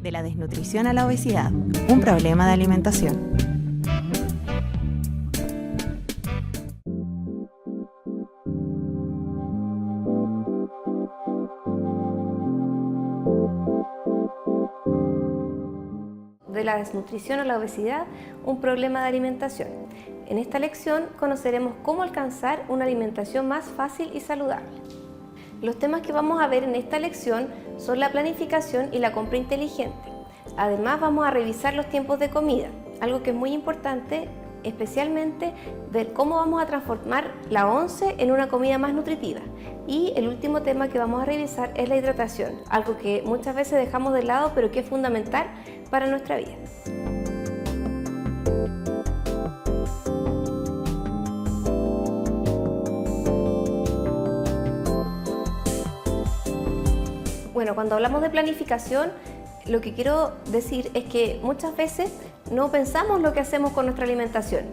De la desnutrición a la obesidad, un problema de alimentación. De la desnutrición a la obesidad, un problema de alimentación. En esta lección conoceremos cómo alcanzar una alimentación más fácil y saludable. Los temas que vamos a ver en esta lección son la planificación y la compra inteligente. Además vamos a revisar los tiempos de comida, algo que es muy importante, especialmente ver cómo vamos a transformar la once en una comida más nutritiva. Y el último tema que vamos a revisar es la hidratación, algo que muchas veces dejamos de lado pero que es fundamental para nuestra vida. Bueno, cuando hablamos de planificación, lo que quiero decir es que muchas veces no pensamos lo que hacemos con nuestra alimentación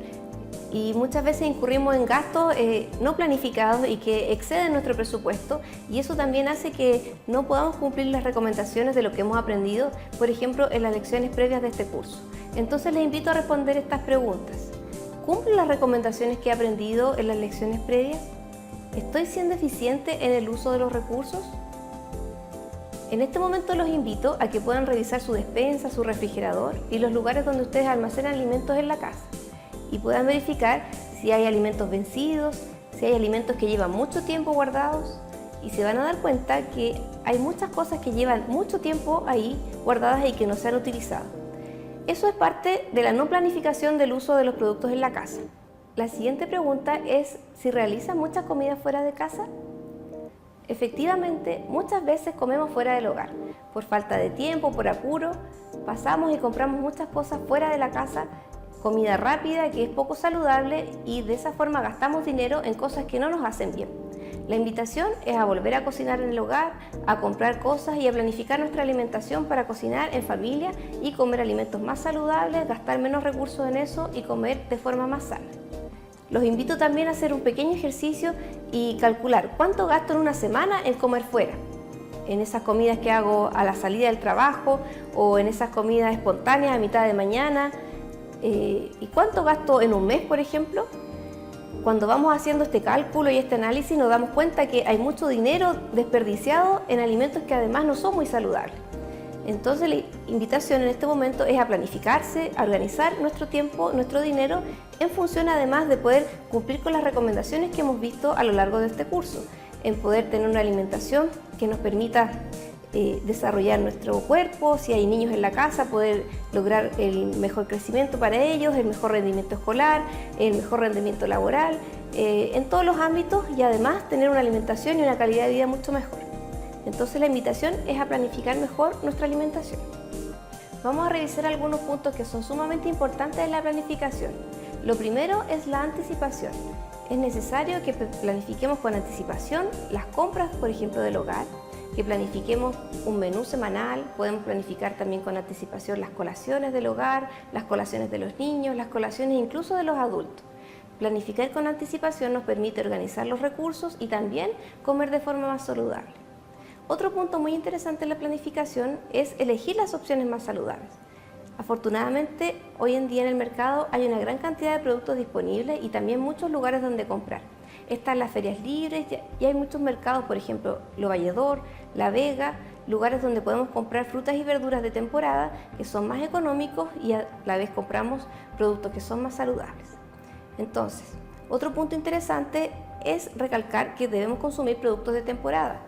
y muchas veces incurrimos en gastos no planificados y que exceden nuestro presupuesto, y eso también hace que no podamos cumplir las recomendaciones de lo que hemos aprendido, por ejemplo, en las lecciones previas de este curso. Entonces les invito a responder estas preguntas. ¿Cumplo las recomendaciones que he aprendido en las lecciones previas? ¿Estoy siendo eficiente en el uso de los recursos? En este momento los invito a que puedan revisar su despensa, su refrigerador y los lugares donde ustedes almacenan alimentos en la casa y puedan verificar si hay alimentos vencidos, si hay alimentos que llevan mucho tiempo guardados, y se van a dar cuenta que hay muchas cosas que llevan mucho tiempo ahí guardadas y que no se han utilizado. Eso es parte de la no planificación del uso de los productos en la casa. La siguiente pregunta es si realizan mucha comida fuera de casa. Efectivamente, muchas veces comemos fuera del hogar. Por falta de tiempo, por apuro, pasamos y compramos muchas cosas fuera de la casa, comida rápida que es poco saludable, y de esa forma gastamos dinero en cosas que no nos hacen bien. La invitación es a volver a cocinar en el hogar, a comprar cosas y a planificar nuestra alimentación para cocinar en familia y comer alimentos más saludables, gastar menos recursos en eso y comer de forma más sana. Los invito también a hacer un pequeño ejercicio y calcular cuánto gasto en una semana en comer fuera, en esas comidas que hago a la salida del trabajo o en esas comidas espontáneas a mitad de mañana, y cuánto gasto en un mes, por ejemplo. Cuando vamos haciendo este cálculo y este análisis nos damos cuenta que hay mucho dinero desperdiciado en alimentos que además no son muy saludables. Entonces la invitación en este momento es a planificarse, a organizar nuestro tiempo, nuestro dinero, en función además de poder cumplir con las recomendaciones que hemos visto a lo largo de este curso, en poder tener una alimentación que nos permita desarrollar nuestro cuerpo, si hay niños en la casa, poder lograr el mejor crecimiento para ellos, el mejor rendimiento escolar, el mejor rendimiento laboral, en todos los ámbitos, y además tener una alimentación y una calidad de vida mucho mejor. Entonces la invitación es a planificar mejor nuestra alimentación. Vamos a revisar algunos puntos que son sumamente importantes en la planificación. Lo primero es la anticipación. Es necesario que planifiquemos con anticipación las compras, por ejemplo, del hogar, que planifiquemos un menú semanal, podemos planificar también con anticipación las colaciones del hogar, las colaciones de los niños, las colaciones incluso de los adultos. Planificar con anticipación nos permite organizar los recursos y también comer de forma más saludable. Otro punto muy interesante en la planificación es elegir las opciones más saludables. Afortunadamente, hoy en día en el mercado hay una gran cantidad de productos disponibles y también muchos lugares donde comprar. Están las ferias libres y hay muchos mercados, por ejemplo, Lo Valledor, La Vega, lugares donde podemos comprar frutas y verduras de temporada que son más económicos y a la vez compramos productos que son más saludables. Entonces, otro punto interesante es recalcar que debemos consumir productos de temporada.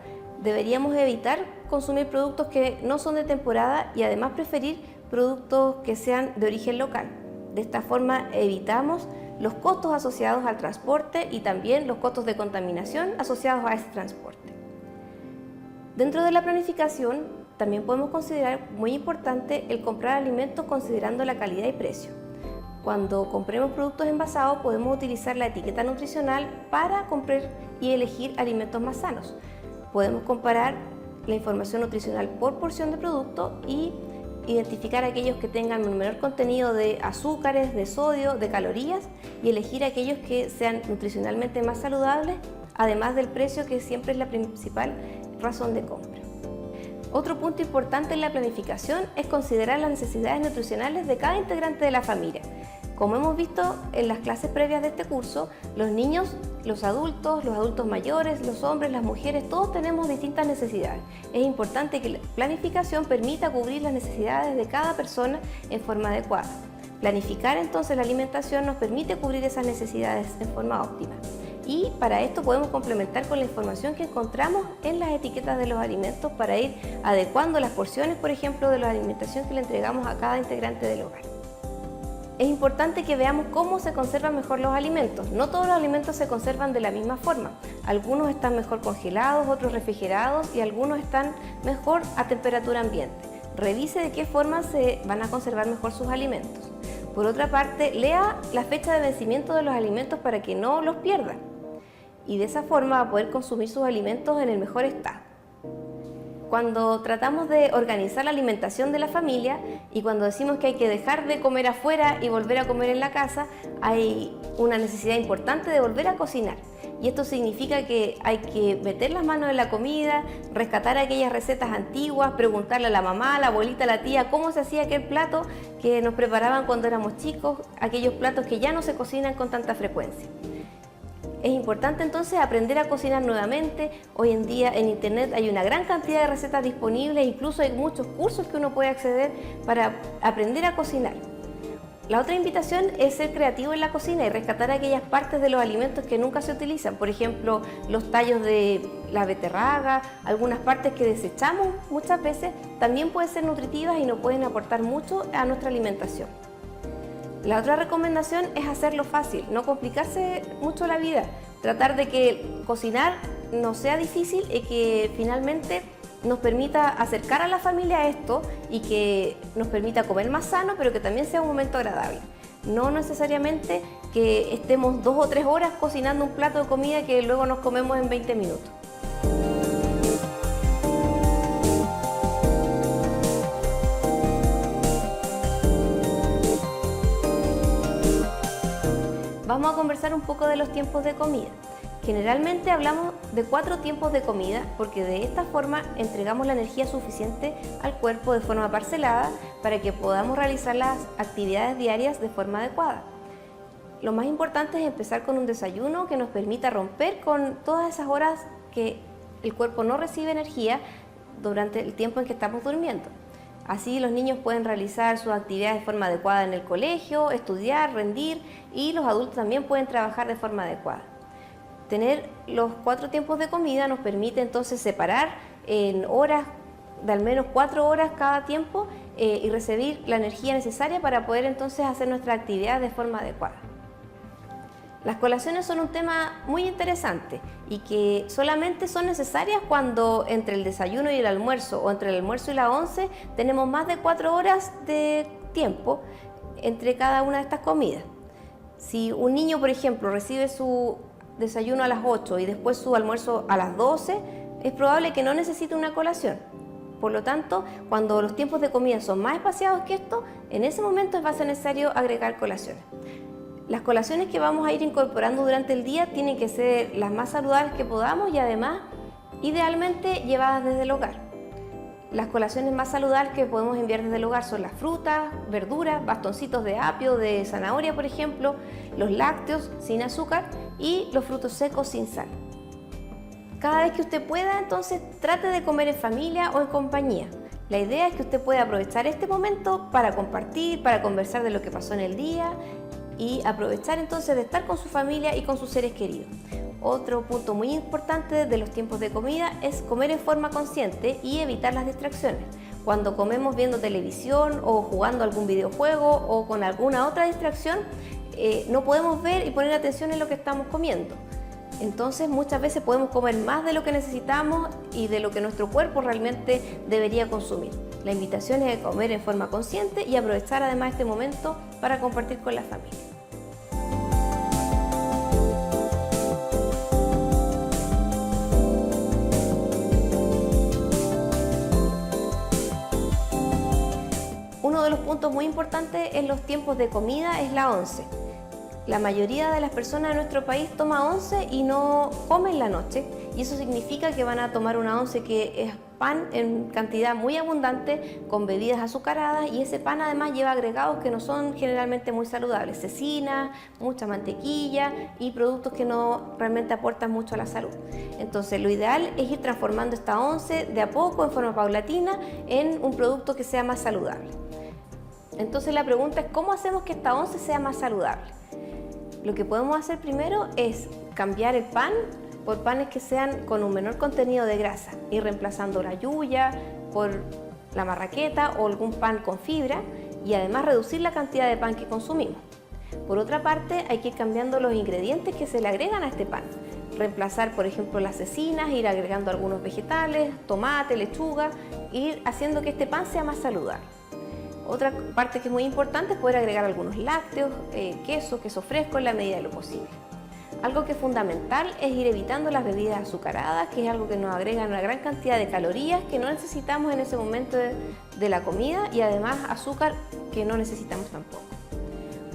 Deberíamos evitar consumir productos que no son de temporada y además preferir productos que sean de origen local. De esta forma evitamos los costos asociados al transporte y también los costos de contaminación asociados a ese transporte. Dentro de la planificación también podemos considerar muy importante el comprar alimentos considerando la calidad y precio. Cuando compremos productos envasados podemos utilizar la etiqueta nutricional para comprar y elegir alimentos más sanos. Podemos comparar la información nutricional por porción de producto y identificar aquellos que tengan un menor contenido de azúcares, de sodio, de calorías, y elegir aquellos que sean nutricionalmente más saludables, además del precio, que siempre es la principal razón de compra. Otro punto importante en la planificación es considerar las necesidades nutricionales de cada integrante de la familia. Como hemos visto en las clases previas de este curso, los niños, los adultos mayores, los hombres, las mujeres, todos tenemos distintas necesidades. Es importante que la planificación permita cubrir las necesidades de cada persona en forma adecuada. Planificar entonces la alimentación nos permite cubrir esas necesidades en forma óptima. Y para esto podemos complementar con la información que encontramos en las etiquetas de los alimentos para ir adecuando las porciones, por ejemplo, de la alimentación que le entregamos a cada integrante del hogar. Es importante que veamos cómo se conservan mejor los alimentos. No todos los alimentos se conservan de la misma forma. Algunos están mejor congelados, otros refrigerados y algunos están mejor a temperatura ambiente. Revise de qué forma se van a conservar mejor sus alimentos. Por otra parte, lea la fecha de vencimiento de los alimentos para que no los pierda. Y de esa forma va a poder consumir sus alimentos en el mejor estado. Cuando tratamos de organizar la alimentación de la familia y cuando decimos que hay que dejar de comer afuera y volver a comer en la casa, hay una necesidad importante de volver a cocinar. Y esto significa que hay que meter las manos en la comida, rescatar aquellas recetas antiguas, preguntarle a la mamá, a la abuelita, a la tía cómo se hacía aquel plato que nos preparaban cuando éramos chicos, aquellos platos que ya no se cocinan con tanta frecuencia. Es importante entonces aprender a cocinar nuevamente. Hoy en día en internet hay una gran cantidad de recetas disponibles, incluso hay muchos cursos que uno puede acceder para aprender a cocinar. La otra invitación es ser creativo en la cocina y rescatar aquellas partes de los alimentos que nunca se utilizan. Por ejemplo, los tallos de la beterraga, algunas partes que desechamos muchas veces, también pueden ser nutritivas y nos pueden aportar mucho a nuestra alimentación. La otra recomendación es hacerlo fácil, no complicarse mucho la vida, tratar de que cocinar no sea difícil y que finalmente nos permita acercar a la familia a esto y que nos permita comer más sano, pero que también sea un momento agradable. No necesariamente que estemos 2 o 3 horas cocinando un plato de comida que luego nos comemos en 20 minutos. Vamos a conversar un poco de los tiempos de comida. Generalmente hablamos de 4 tiempos de comida porque de esta forma entregamos la energía suficiente al cuerpo de forma parcelada para que podamos realizar las actividades diarias de forma adecuada. Lo más importante es empezar con un desayuno que nos permita romper con todas esas horas que el cuerpo no recibe energía durante el tiempo en que estamos durmiendo. Así los niños pueden realizar sus actividades de forma adecuada en el colegio, estudiar, rendir y los adultos también pueden trabajar de forma adecuada. Tener los 4 tiempos de comida nos permite entonces separar en horas de al menos 4 horas cada tiempo y recibir la energía necesaria para poder entonces hacer nuestra actividad de forma adecuada. Las colaciones son un tema muy interesante y que solamente son necesarias cuando entre el desayuno y el almuerzo o entre el almuerzo y la once tenemos más de 4 horas de tiempo entre cada una de estas comidas. Si un niño, por ejemplo, recibe su desayuno a las 8 y después su almuerzo a las 12, es probable que no necesite una colación. Por lo tanto, cuando los tiempos de comida son más espaciados que esto, en ese momento va a ser necesario agregar colaciones. Las colaciones que vamos a ir incorporando durante el día tienen que ser las más saludables que podamos y además, idealmente, llevadas desde el hogar. Las colaciones más saludables que podemos enviar desde el hogar son las frutas, verduras, bastoncitos de apio, de zanahoria, por ejemplo, los lácteos sin azúcar y los frutos secos sin sal. Cada vez que usted pueda, entonces, trate de comer en familia o en compañía. La idea es que usted pueda aprovechar este momento para compartir, para conversar de lo que pasó en el día y aprovechar entonces de estar con su familia y con sus seres queridos. Otro punto muy importante de los tiempos de comida es comer en forma consciente y evitar las distracciones. Cuando comemos viendo televisión o jugando algún videojuego o con alguna otra distracción, no podemos ver y poner atención en lo que estamos comiendo. Entonces muchas veces podemos comer más de lo que necesitamos y de lo que nuestro cuerpo realmente debería consumir. La invitación es comer en forma consciente y aprovechar además este momento para compartir con la familia. Uno de los puntos muy importantes en los tiempos de comida es la once. La mayoría de las personas de nuestro país toma once y no come en la noche, y eso significa que van a tomar una once que es pan en cantidad muy abundante con bebidas azucaradas, y ese pan además lleva agregados que no son generalmente muy saludables, cecina, mucha mantequilla y productos que no realmente aportan mucho a la salud. Entonces lo ideal es ir transformando esta once de a poco, en forma paulatina, en un producto que sea más saludable. Entonces la pregunta es, ¿cómo hacemos que esta once sea más saludable? Lo que podemos hacer primero es cambiar el pan por panes que sean con un menor contenido de grasa, ir reemplazando la yuya por la marraqueta o algún pan con fibra, y además reducir la cantidad de pan que consumimos. Por otra parte, hay que ir cambiando los ingredientes que se le agregan a este pan. Reemplazar, por ejemplo, las cecinas, ir agregando algunos vegetales, tomate, lechuga, ir haciendo que este pan sea más saludable. Otra parte que es muy importante es poder agregar algunos lácteos, queso fresco en la medida de lo posible. Algo que es fundamental es ir evitando las bebidas azucaradas, que es algo que nos agrega una gran cantidad de calorías que no necesitamos en ese momento de la comida, y además azúcar que no necesitamos tampoco.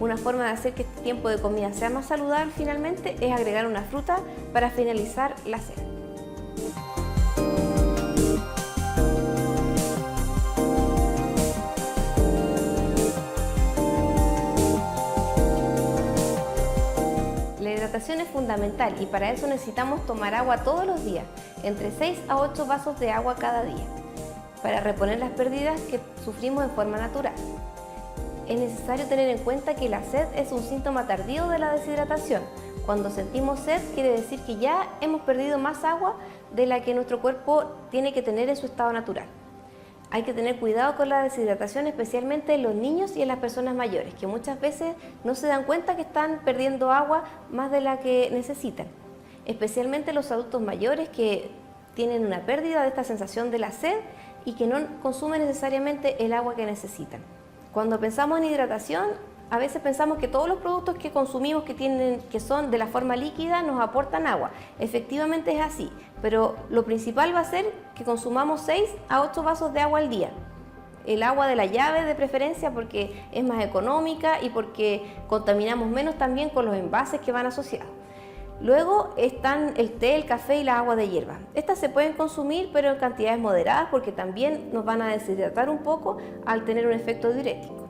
Una forma de hacer que este tiempo de comida sea más saludable finalmente es agregar una fruta para finalizar la cena. La hidratación es fundamental, y para eso necesitamos tomar agua todos los días, entre 6 a 8 vasos de agua cada día, para reponer las pérdidas que sufrimos en forma natural. Es necesario tener en cuenta que la sed es un síntoma tardío de la deshidratación. Cuando sentimos sed quiere decir que ya hemos perdido más agua de la que nuestro cuerpo tiene que tener en su estado natural. Hay que tener cuidado con la deshidratación, especialmente en los niños y en las personas mayores, que muchas veces no se dan cuenta que están perdiendo agua más de la que necesitan. Especialmente los adultos mayores, que tienen una pérdida de esta sensación de la sed y que no consumen necesariamente el agua que necesitan. Cuando pensamos en hidratación, a veces pensamos que todos los productos que consumimos que son de la forma líquida nos aportan agua. Efectivamente es así, pero lo principal va a ser que consumamos 6 a 8 vasos de agua al día. El agua de la llave de preferencia, porque es más económica y porque contaminamos menos también con los envases que van asociados. Luego están el té, el café y la agua de hierba. Estas se pueden consumir, pero en cantidades moderadas, porque también nos van a deshidratar un poco al tener un efecto diurético.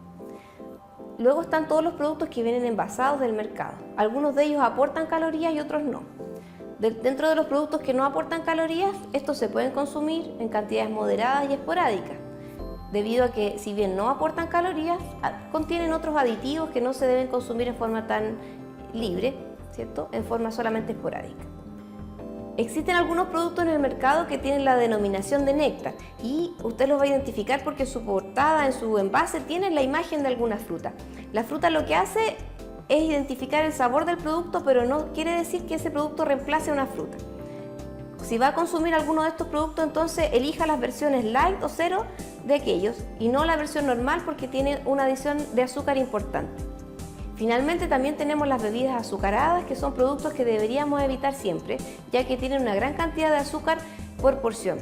Luego están todos los productos que vienen envasados del mercado. Algunos de ellos aportan calorías y otros no. Dentro de los productos que no aportan calorías, estos se pueden consumir en cantidades moderadas y esporádicas, debido a que, si bien no aportan calorías, contienen otros aditivos que no se deben consumir en forma tan libre, ¿cierto? En forma solamente esporádica. Existen algunos productos en el mercado que tienen la denominación de néctar, y usted los va a identificar porque en su portada, en su envase, tienen la imagen de alguna fruta. La fruta lo que hace es identificar el sabor del producto, pero no quiere decir que ese producto reemplace una fruta. Si va a consumir alguno de estos productos, entonces elija las versiones light o cero de aquellos, y no la versión normal, porque tiene una adición de azúcar importante. Finalmente también tenemos las bebidas azucaradas, que son productos que deberíamos evitar siempre, ya que tienen una gran cantidad de azúcar por porción.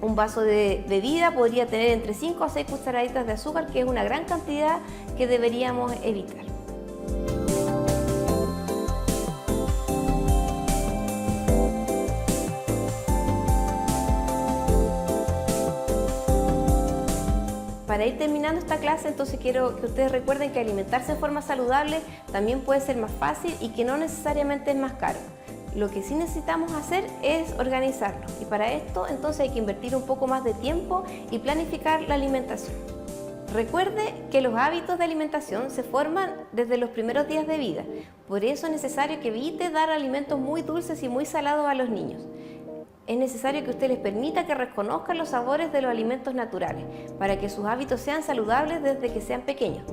Un vaso de bebida podría tener entre 5 a 6 cucharaditas de azúcar, que es una gran cantidad que deberíamos evitar. Para ir terminando esta clase, entonces quiero que ustedes recuerden que alimentarse de forma saludable también puede ser más fácil y que no necesariamente es más caro. Lo que sí necesitamos hacer es organizarnos, y para esto entonces hay que invertir un poco más de tiempo y planificar la alimentación. Recuerde que los hábitos de alimentación se forman desde los primeros días de vida, por eso es necesario que evite dar alimentos muy dulces y muy salados a los niños. Es necesario que usted les permita que reconozcan los sabores de los alimentos naturales, para que sus hábitos sean saludables desde que sean pequeños,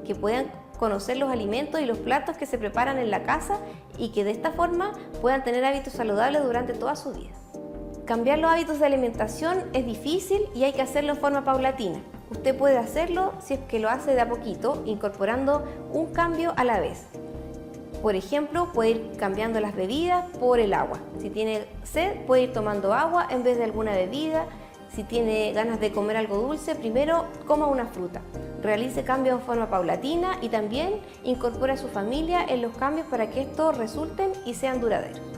que puedan conocer los alimentos y los platos que se preparan en la casa, y que de esta forma puedan tener hábitos saludables durante toda su vida. Cambiar los hábitos de alimentación es difícil y hay que hacerlo en forma paulatina. Usted puede hacerlo si es que lo hace de a poquito, incorporando un cambio a la vez. Por ejemplo, puede ir cambiando las bebidas por el agua. Si tiene sed, puede ir tomando agua en vez de alguna bebida. Si tiene ganas de comer algo dulce, primero coma una fruta. realice cambios de forma paulatina y también incorpore a su familia en los cambios para que estos resulten y sean duraderos.